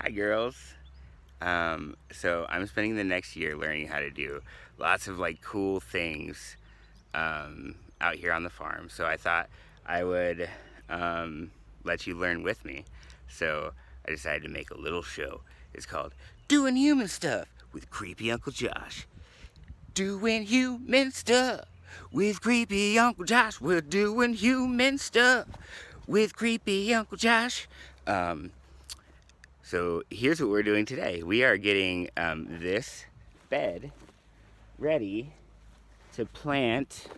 Hi, girls. So I'm spending the next year learning how to do lots of like cool things out here on the farm. So I thought I would let you learn with me. So I decided to make a little show. It's called Doing Human Stuff with Creepy Uncle Josh. Doing human stuff with Creepy Uncle Josh. We're doing human stuff with Creepy Uncle Josh. So here's what we're doing today. We are getting this bed ready to plant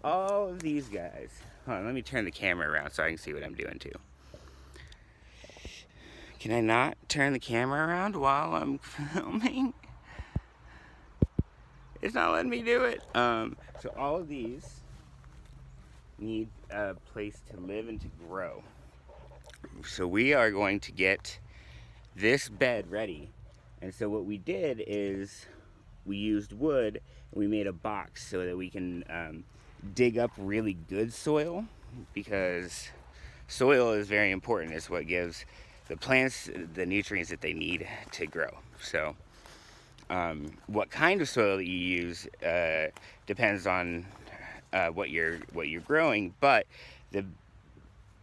all of these guys. Hold on, let me turn the camera around so I can see what I'm doing too. Can I not turn the camera around while I'm filming? It's not letting me do it. So all of these need a place to live and to grow. So we are going to get this bed ready. And so what we did is we used wood and we made a box so that we can dig up really good soil, because soil is very important. It's what gives the plants the nutrients that they need to grow. So what kind of soil that you use depends on what you're growing, but the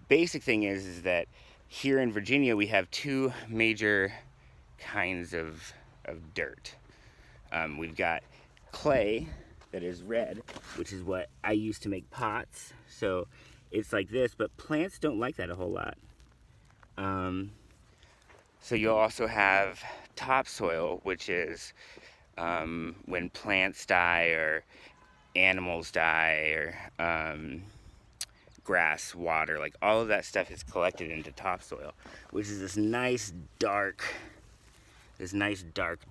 basic thing is that here in Virginia we have two major kinds of dirt. We've got clay that is red, which is what I use to make pots. So it's like this, but plants don't like that a whole lot. So you'll also have topsoil, which is when plants die or animals die or grass, water, like all of that stuff is collected into topsoil, which is this nice dark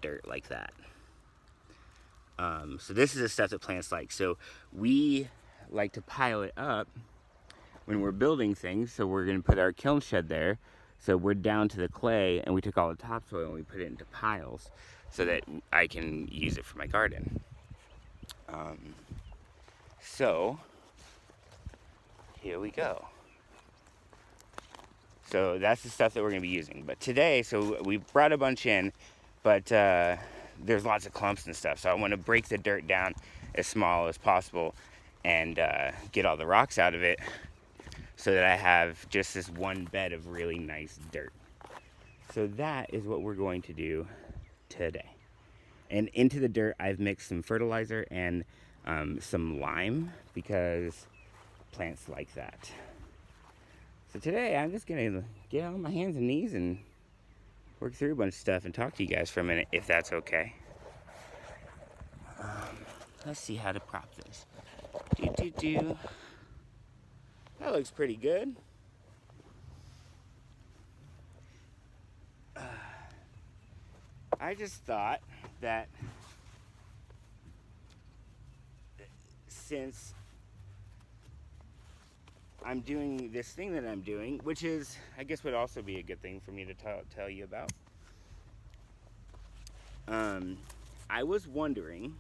dirt like that. So this is the stuff that plants like. So we like to pile it up when we're building things. So we're going to put our kiln shed there. So we're down to the clay, and we took all the topsoil and we put it into piles so that I can use it for my garden. So here we go. So that's the stuff that we're going to be using. But today, so we brought a bunch in, but there's lots of clumps and stuff. So I want to break the dirt down as small as possible and get all the rocks out of it so that I have just this one bed of really nice dirt. So that is what we're going to do today. And into the dirt, I've mixed some fertilizer and some lime because plants like that. So today, I'm just going to get on my hands and knees and work through a bunch of stuff and talk to you guys for a minute, if that's okay. Let's see how to prop this. That looks pretty good. I just thought that since I'm doing this thing that I'm doing, which is, I guess, would also be a good thing for me to tell you about. I was wondering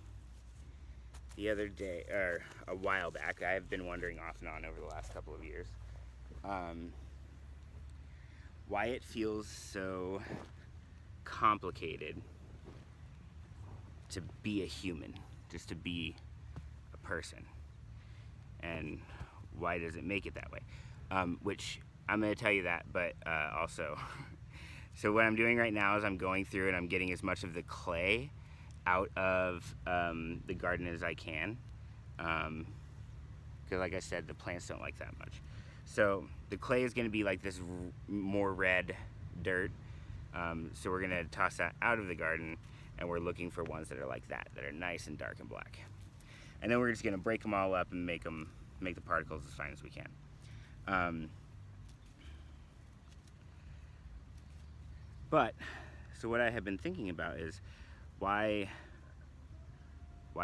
the other day, or a while back, I've been wondering off and on over the last couple of years, why it feels so complicated to be a human, just to be a person, and why does it make it that way? Which I'm going to tell you that, but also, so what I'm doing right now is I'm going through and I'm getting as much of the clay out of the garden as I can, because like I said, the plants don't like that much. So the clay is going to be like this more red dirt. So we're going to toss that out of the garden, and we're looking for ones that are like that are nice and dark and black. And then we're just going to break them all up and make the particles as fine as we can. But so what I have been thinking about is why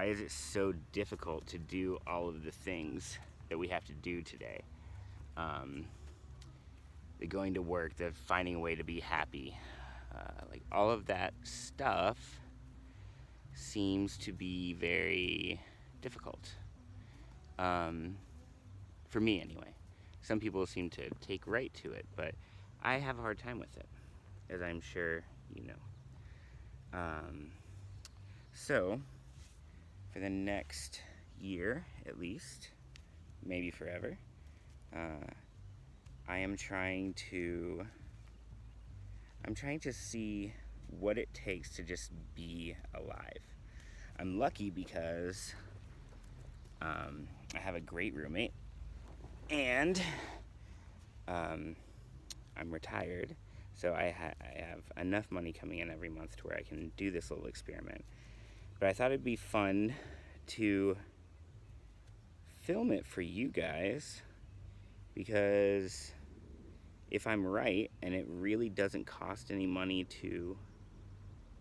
is it so difficult to do all of the things that we have to do today? The going to work, the finding a way to be happy, like all of that stuff seems to be very difficult. For me anyway. Some people seem to take right to it, but I have a hard time with it. as I'm sure you know. So, for the next year at least, maybe forever, I am trying to see what it takes to just be alive. I'm lucky because I have a great roommate, and I'm retired, so I have enough money coming in every month to where I can do this little experiment. But I thought it'd be fun to film it for you guys, because if I'm right and it really doesn't cost any money to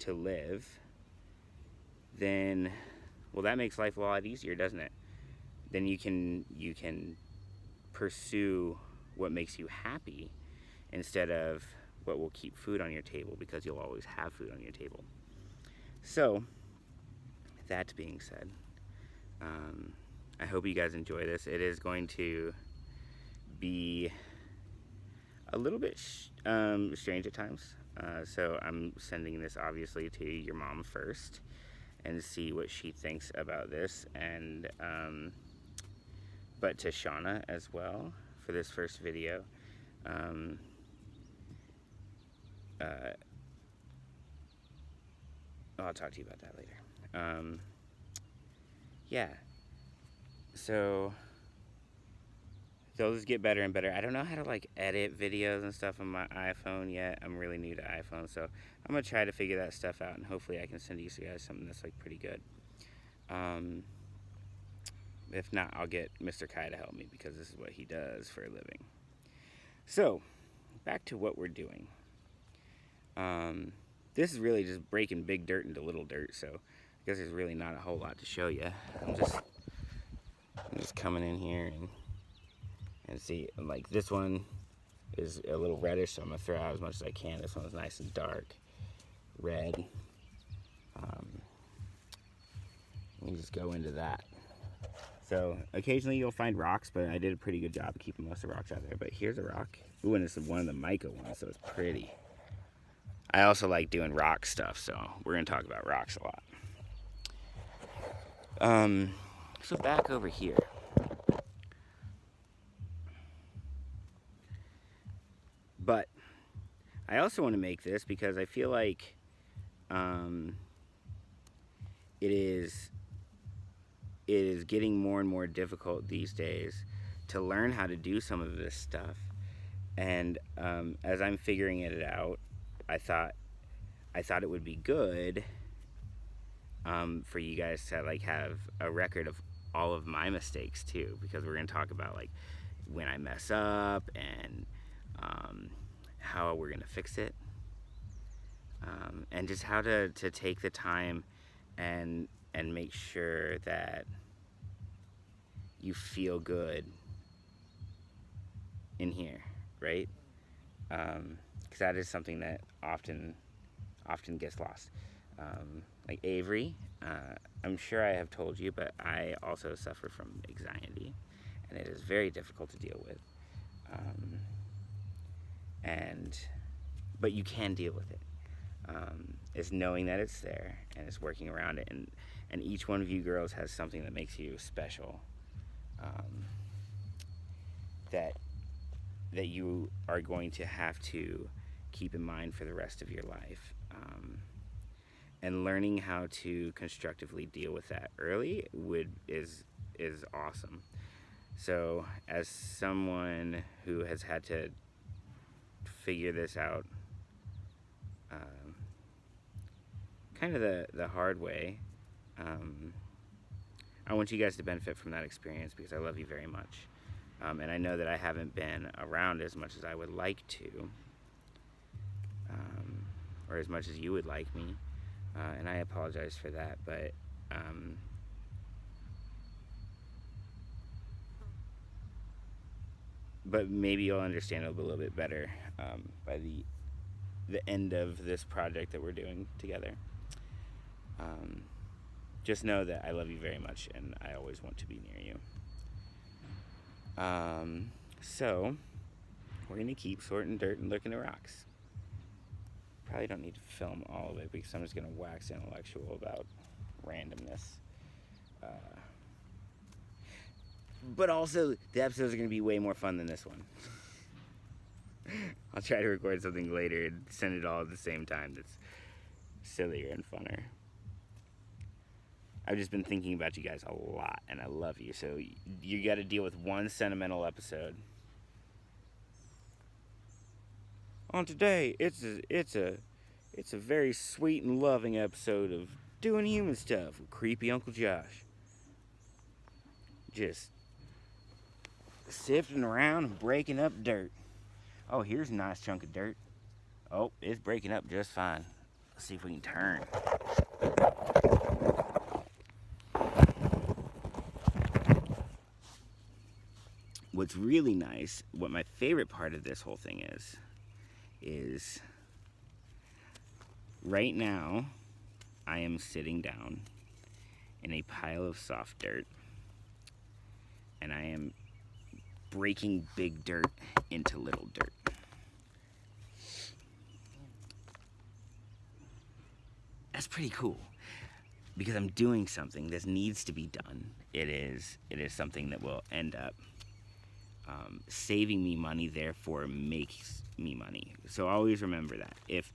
live, then, well, that makes life a lot easier, doesn't it? Then you can pursue what makes you happy instead of what will keep food on your table, because you'll always have food on your table. So, that being said, I hope you guys enjoy this. It is going to be a little bit strange at times. So I'm sending this obviously to your mom first and see what she thinks about this, and but to Shauna as well for this first video. I'll talk to you about that later. Yeah, so those get better and better. I don't know how to like edit videos and stuff on my iPhone yet. I'm really new to iPhone, so I'm gonna try to figure that stuff out, and hopefully I can send you guys something that's like pretty good. If not, I'll get Mr. Kai to help me, because this is what he does for a living. So, back to what we're doing. This is really just breaking big dirt into little dirt, so I guess there's really not a whole lot to show you. I'm just coming in here and see, like, this one is a little reddish, so I'm gonna throw out as much as I can. This one's nice and dark red. Let me just go into that. So occasionally you'll find rocks, but I did a pretty good job of keeping most of the rocks out there. But here's a rock. Ooh, and it's one of the mica ones, so it's pretty. I also like doing rock stuff, so we're gonna talk about rocks a lot. So back over here. But I also want to make this because I feel like it is getting more and more difficult these days to learn how to do some of this stuff. And as I'm figuring it out, I thought it would be good for you guys to like have a record of all of my mistakes too, because we're gonna talk about like when I mess up and how we're gonna fix it, and just how to take the time and make sure that you feel good in here, right? Because that is something that often gets lost. Like Avery, I'm sure I have told you, but I also suffer from anxiety, and it is very difficult to deal with. But you can deal with it. It's knowing that it's there and it's working around it, and each one of you girls has something that makes you special, that you are going to have to keep in mind for the rest of your life. And learning how to constructively deal with that early is awesome. So as someone who has had to figure this out kind of the hard way, I want you guys to benefit from that experience, because I love you very much. And I know that I haven't been around as much as I would like to, or as much as you would like me, and I apologize for that, but maybe you'll understand it a little bit better by the end of this project that we're doing together. Just know that I love you very much, and I always want to be near you. So we're gonna keep sorting dirt and looking at rocks. probably don't need to film all of it because I'm just going to wax intellectual about randomness. But also, the episodes are going to be way more fun than this one. I'll try to record something later and send it all at the same time that's sillier and funner. I've just been thinking about you guys a lot, and I love you. So you got to deal with one sentimental episode. On today, it's a very sweet and loving episode of Doing Human Stuff with creepy Uncle Josh. Just sifting around and breaking up dirt. Oh, here's a nice chunk of dirt. Oh, it's breaking up just fine. Let's see if we can turn. What's really nice, what my favorite part of this whole thing is right now I am sitting down in a pile of soft dirt and I am breaking big dirt into little dirt. That's pretty cool because I'm doing something that needs to be done. It is something that will end up saving me money, therefore makes me money. So always remember that. If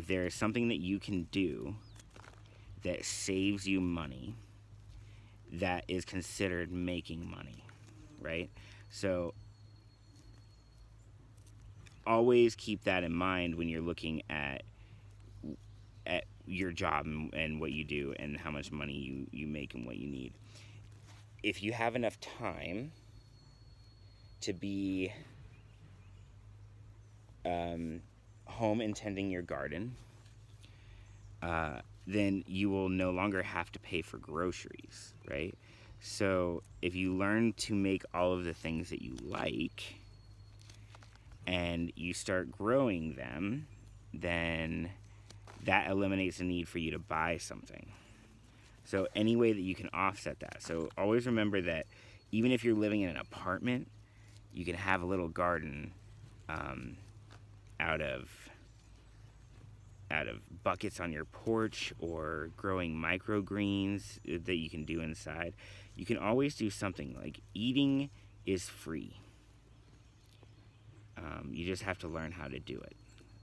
there is something that you can do that saves you money, that is considered making money, right? So always keep that in mind when you're looking at your job and what you do and how much money you make and what you need. If you have enough time to be home and tending your garden, then you will no longer have to pay for groceries, right? So if you learn to make all of the things that you like and you start growing them, then that eliminates the need for you to buy something. So any way that you can offset that. So always remember that even if you're living in an apartment, you can have a little garden out of buckets on your porch, or growing microgreens that you can do inside. You can always do something. Like eating is free. You just have to learn how to do it.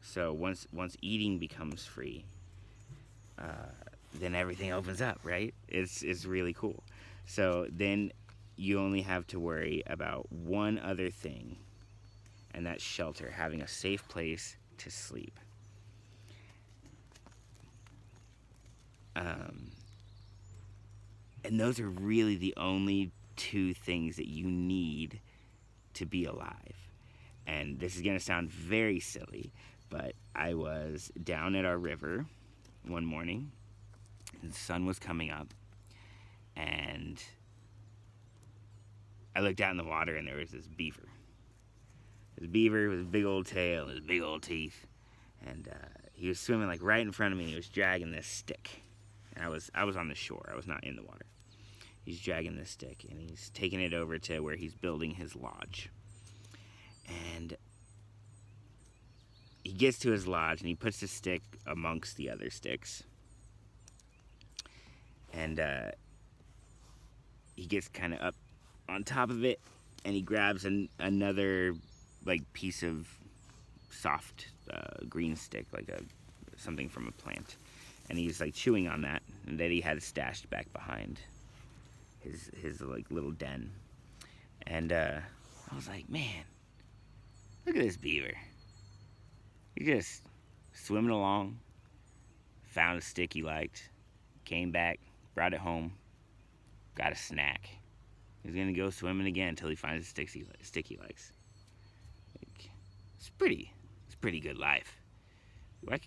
So once eating becomes free, then everything opens up, right? It's really cool. So then you only have to worry about one other thing, and that's shelter, having a safe place to sleep. And those are really the only two things that you need to be alive. And this is going to sound very silly, but I was down at our river one morning, and the sun was coming up, and I looked out in the water, and there was this beaver. This beaver with his big old tail and his big old teeth, and he was swimming like right in front of me, and he was dragging this stick. And I was on the shore. I was not in the water. He's dragging this stick, and he's taking it over to where he's building his lodge. And he gets to his lodge, and he puts the stick amongst the other sticks. And he gets kind of up on top of it, and he grabs another like piece of soft green stick, like something from a plant, and he's like chewing on that, and that he had stashed back behind his like little den. And I was like, man, look at this beaver. He just swimming along, found a stick he liked, came back, brought it home, got a snack. He's gonna go swimming again until he finds a stick he likes. Like, it's pretty good life. Why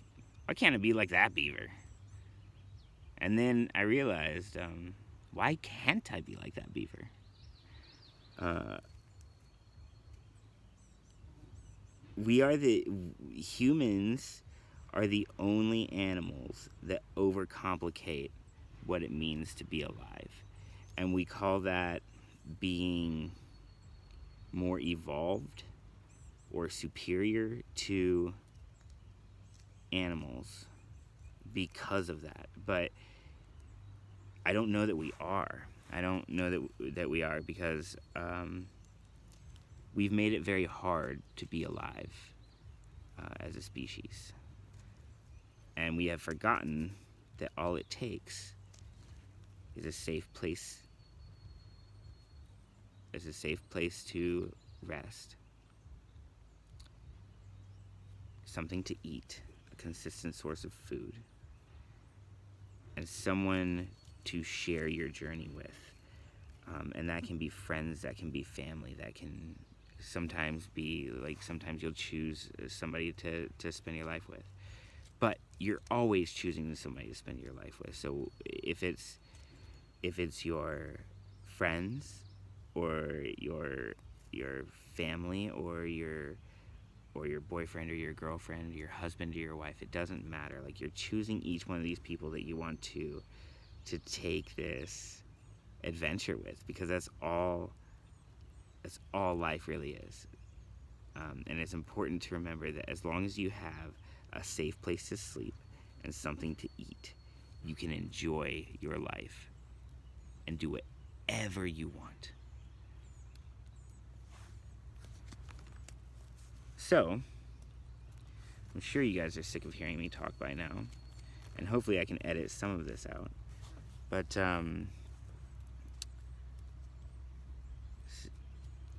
can't it be like that beaver? And then I realized, why can't I be like that beaver? Humans are the only animals that overcomplicate what it means to be alive. And we call that being more evolved or superior to animals because of that, but I don't know that we are. I don't know that we are because we've made it very hard to be alive as a species. And we have forgotten that all it takes is a safe place to rest, something to eat, a consistent source of food, and someone to share your journey with. And that can be friends, that can be family, that can sometimes be like, sometimes you'll choose somebody to spend your life with. But you're always choosing somebody to spend your life with. So if it's your friends or your family or your boyfriend or your girlfriend, your husband or your wife, it doesn't matter. Like, you're choosing each one of these people that you want to take this adventure with, because that's all life really is. And it's important to remember that as long as you have a safe place to sleep and something to eat, you can enjoy your life and do whatever you want. So, I'm sure you guys are sick of hearing me talk by now, and hopefully I can edit some of this out. But,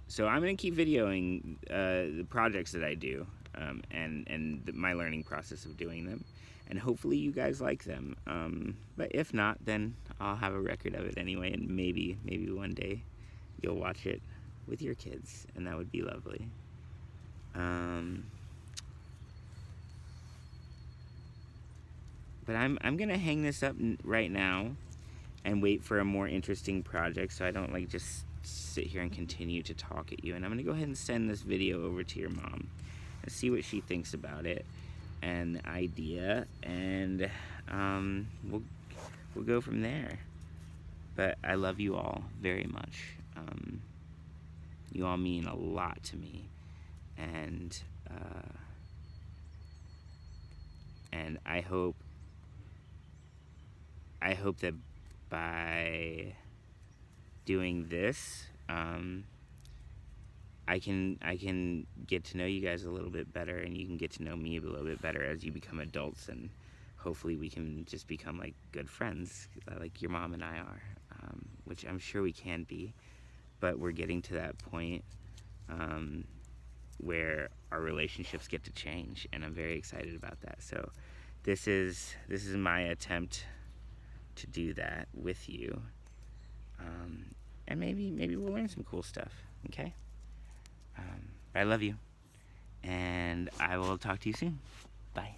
so I'm going to keep videoing the projects that I do, and my learning process of doing them. And hopefully you guys like them. But if not, then I'll have a record of it anyway, and maybe one day you'll watch it with your kids, and that would be lovely. But I'm gonna hang this up right now and wait for a more interesting project, so I don't like just sit here and continue to talk at you. And I'm gonna go ahead and send this video over to your mom and see what she thinks about it and the idea, and we'll go from there. But I love you all very much. You all mean a lot to me, and I hope that by doing this, I can get to know you guys a little bit better, and you can get to know me a little bit better as you become adults, and hopefully we can just become like good friends, like your mom and I are, which I'm sure we can be, but we're getting to that point where our relationships get to change, and I'm very excited about that. So this is my attempt to do that with you, and maybe we'll learn some cool stuff. Okay. I love you, and I will talk to you soon. Bye.